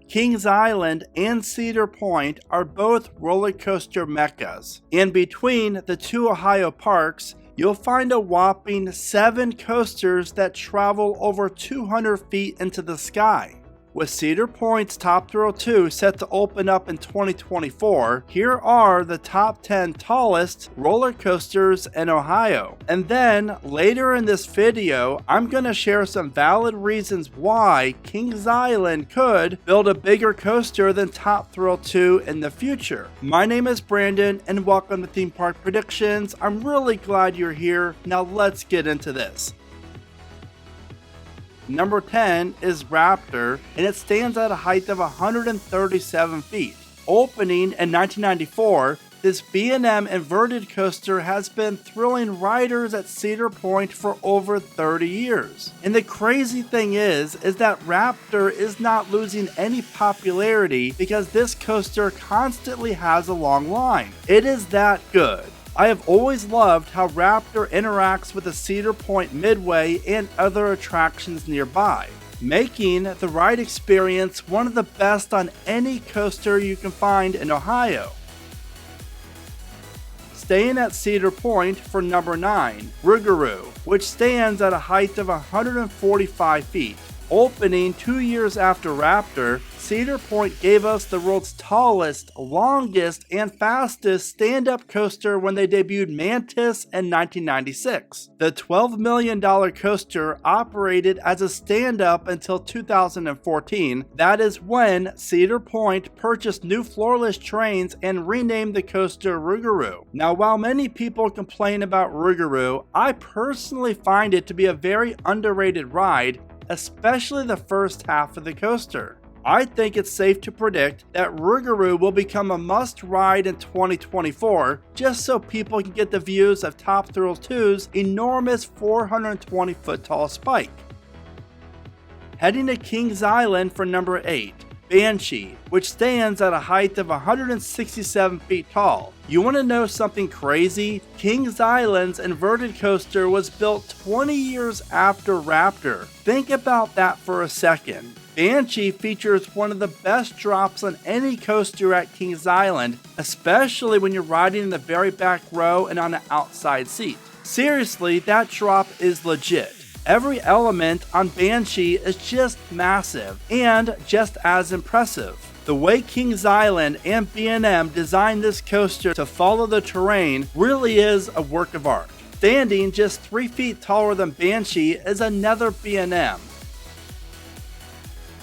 Kings Island and Cedar Point are both roller coaster meccas, and between the two Ohio parks, you'll find a whopping 7 coasters that travel over 200 feet into the sky. With Cedar Point's Top Thrill 2 set to open up in 2024, here are the top 10 tallest roller coasters in Ohio. And then, later in this video, I'm going to share some valid reasons why Kings Island could build a bigger coaster than Top Thrill 2 in the future. My name is Brandon, and welcome to Theme Park Predictions. I'm really glad you're here. Now let's get into this. Number 10 is Raptor, and it stands at a height of 137 feet. Opening in 1994, this B&M inverted coaster has been thrilling riders at Cedar Point for over 30 years. And the crazy thing is that Raptor is not losing any popularity because this coaster constantly has a long line. It is that good. I have always loved how Raptor interacts with the Cedar Point Midway and other attractions nearby, making the ride experience one of the best on any coaster you can find in Ohio. Staying at Cedar Point for number 9, Rugaru, which stands at a height of 145 feet. Opening 2 years after Raptor, Cedar Point gave us the world's tallest, longest, and fastest stand-up coaster when they debuted Mantis in 1996. The $12 million coaster operated as a stand-up until 2014. That is when Cedar Point purchased new floorless trains and renamed the coaster Rugaru. Now, while many people complain about Rugaru, I personally find it to be a very underrated ride, especially the first half of the coaster. I think it's safe to predict that Rugaru will become a must-ride in 2024, just so people can get the views of Top Thrill 2's enormous 420-foot tall spike. Heading to Kings Island for number 8, Banshee, which stands at a height of 167 feet tall. You want to know something crazy? Kings Island's inverted coaster was built 20 years after Raptor. Think about that for a second. Banshee features one of the best drops on any coaster at Kings Island, especially when you're riding in the very back row and on an outside seat. Seriously, that drop is legit. Every element on Banshee is just massive and just as impressive. The way Kings Island and B&M designed this coaster to follow the terrain really is a work of art. Standing just 3 feet taller than Banshee is another B&M.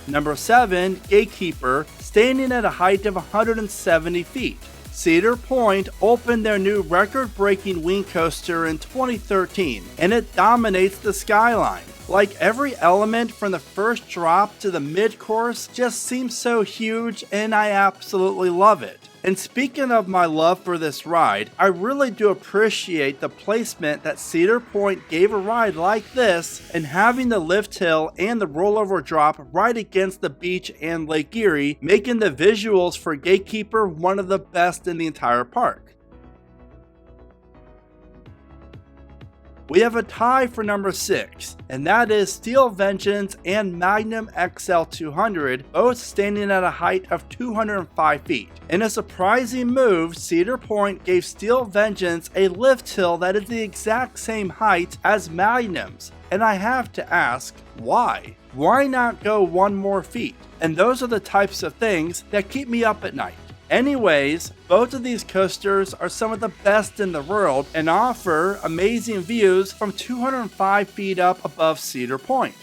Number 7, Gatekeeper, standing at a height of 170 feet. Cedar Point opened their new record-breaking wing coaster in 2013, and it dominates the skyline. Like, every element from the first drop to the mid-course just seems so huge, and I absolutely love it. And speaking of my love for this ride, I really do appreciate the placement that Cedar Point gave a ride like this, and having the lift hill and the rollover drop right against the beach and Lake Erie, making the visuals for Gatekeeper one of the best in the entire park. We have a tie for number 6, and that is Steel Vengeance and Magnum XL200, both standing at a height of 205 feet. In a surprising move, Cedar Point gave Steel Vengeance a lift hill that is the exact same height as Magnum's, and I have to ask, why? Why not go 1 more feet? And those are the types of things that keep me up at night. Anyways, both of these coasters are some of the best in the world and offer amazing views from 205 feet up above Cedar Point.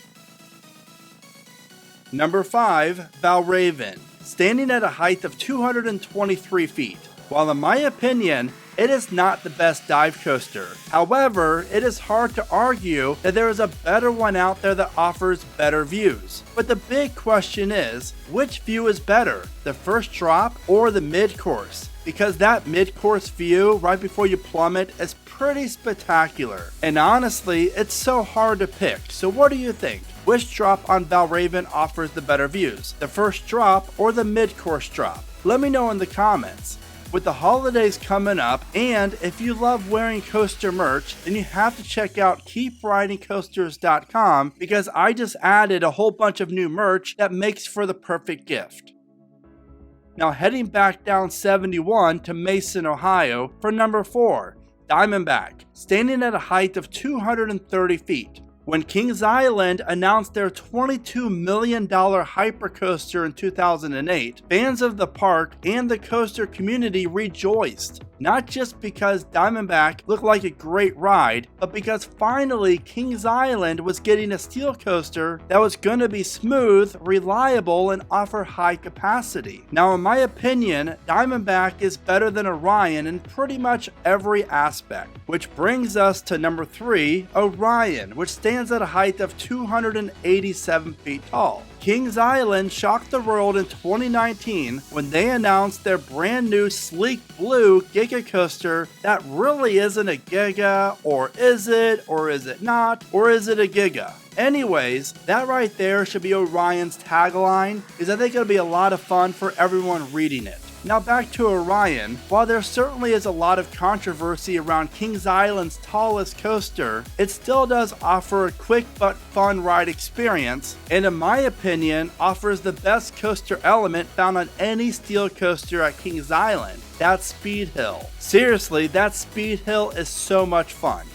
Number 5, Val Raven, standing at a height of 223 feet. While in my opinion, it is not the best dive coaster. However, it is hard to argue that there is a better one out there that offers better views. But the big question is, which view is better, the first drop or the mid-course? Because that mid-course view right before you plummet is pretty spectacular. And honestly, it's so hard to pick. So what do you think? Which drop on Val Raven offers the better views, the first drop or the mid-course drop? Let me know in the comments. With the holidays coming up, and if you love wearing coaster merch, then you have to check out keepridingcoasters.com because I just added a whole bunch of new merch that makes for the perfect gift. Now heading back down 71 to Mason, Ohio for number 4, Diamondback, standing at a height of 230 feet. When Kings Island announced their $22 million hypercoaster in 2008, fans of the park and the coaster community rejoiced. Not just because Diamondback looked like a great ride, but because finally Kings Island was getting a steel coaster that was going to be smooth, reliable, and offer high capacity. Now in my opinion, Diamondback is better than Orion in pretty much every aspect. Which brings us to number 3, Orion, which stands at a height of 287 feet tall. Kings Island shocked the world in 2019 when they announced their brand new sleek blue Giga coaster that really isn't a Giga, or is it not, or is it a Giga? Anyways, that right there should be Orion's tagline, is I think it'll be a lot of fun for everyone reading it. Now back to Orion. While there certainly is a lot of controversy around Kings Island's tallest coaster, it still does offer a quick but fun ride experience, and in my opinion, offers the best coaster element found on any steel coaster at Kings Island. That's Speed Hill. Seriously, that Speed Hill is so much fun.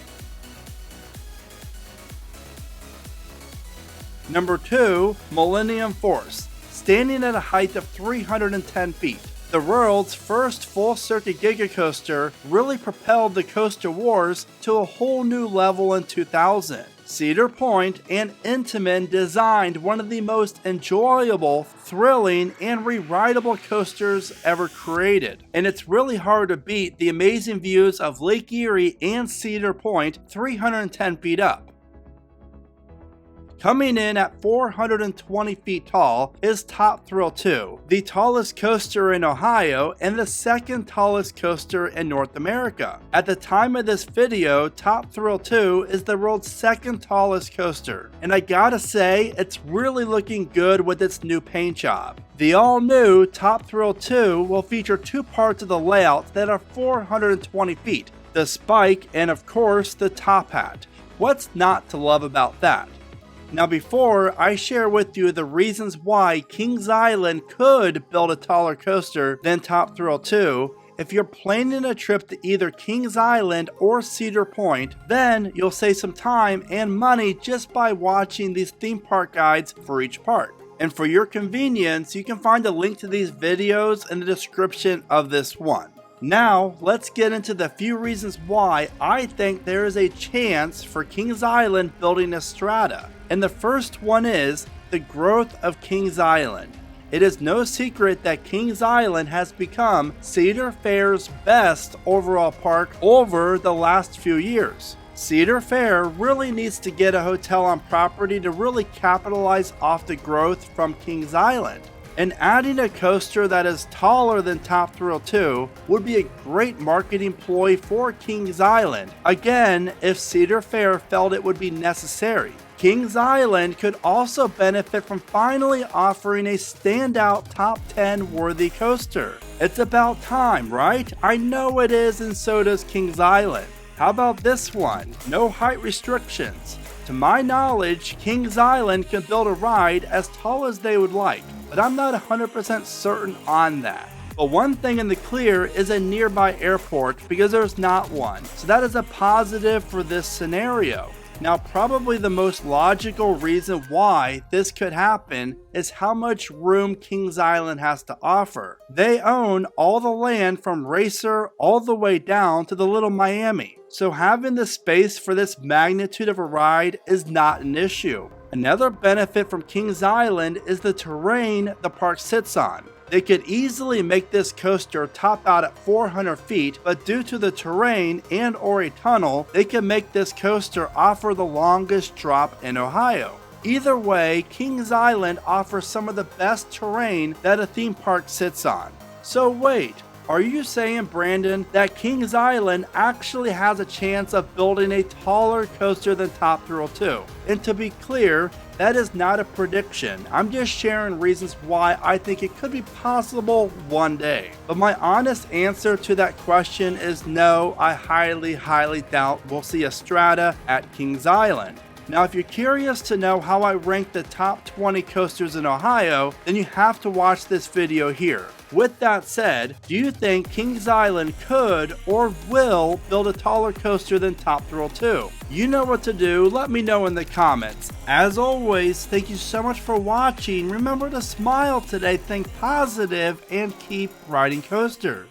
Number 2, Millennium Force, standing at a height of 310 feet. The world's first full-circuit Giga coaster really propelled the coaster wars to a whole new level in 2000. Cedar Point and Intamin designed one of the most enjoyable, thrilling, and re-rideable coasters ever created. And it's really hard to beat the amazing views of Lake Erie and Cedar Point 310 feet up. Coming in at 420 feet tall is Top Thrill 2, the tallest coaster in Ohio and the second tallest coaster in North America. At the time of this video, Top Thrill 2 is the world's second tallest coaster, and I gotta say, it's really looking good with its new paint job. The all-new Top Thrill 2 will feature two parts of the layout that are 420 feet, the spike and of course the top hat. What's not to love about that? Now before I share with you the reasons why Kings Island could build a taller coaster than Top Thrill 2, if you're planning a trip to either Kings Island or Cedar Point, then you'll save some time and money just by watching these theme park guides for each park. And for your convenience, you can find a link to these videos in the description of this one. Now, let's get into the few reasons why I think there is a chance for Kings Island building a strata. And the first one is the growth of Kings Island. It is no secret that Kings Island has become Cedar Fair's best overall park over the last few years. Cedar Fair really needs to get a hotel on property to really capitalize off the growth from Kings Island. And adding a coaster that is taller than Top Thrill 2 would be a great marketing ploy for Kings Island, again if Cedar Fair felt it would be necessary. Kings Island could also benefit from finally offering a standout top 10 worthy coaster. It's about time, right? I know it is, and so does Kings Island. How about this one? No height restrictions. To my knowledge, Kings Island can build a ride as tall as they would like, but I'm not 100% certain on that. But one thing in the clear is a nearby airport because there's not one, so that is a positive for this scenario. Now, probably the most logical reason why this could happen is how much room Kings Island has to offer. They own all the land from Racer all the way down to the Little Miami, so having the space for this magnitude of a ride is not an issue. Another benefit from Kings Island is the terrain the park sits on. They could easily make this coaster top out at 400 feet, but due to the terrain and or a tunnel, they can make this coaster offer the longest drop in Ohio. Either way, Kings Island offers some of the best terrain that a theme park sits on. So wait, Are you saying, Brandon, that Kings Island actually has a chance of building a taller coaster than Top Thrill 2? And to be clear, that is not a prediction. I'm just sharing reasons why I think it could be possible one day. But my honest answer to that question is no, I highly doubt we'll see a Strata at Kings Island. Now, if you're curious to know how I rank the top 20 coasters in Ohio, then you have to watch this video here. With that said, do you think Kings Island could or will build a taller coaster than Top Thrill 2? You know what to do, let me know in the comments. As always, thank you so much for watching. Remember to smile today, think positive, and keep riding coasters.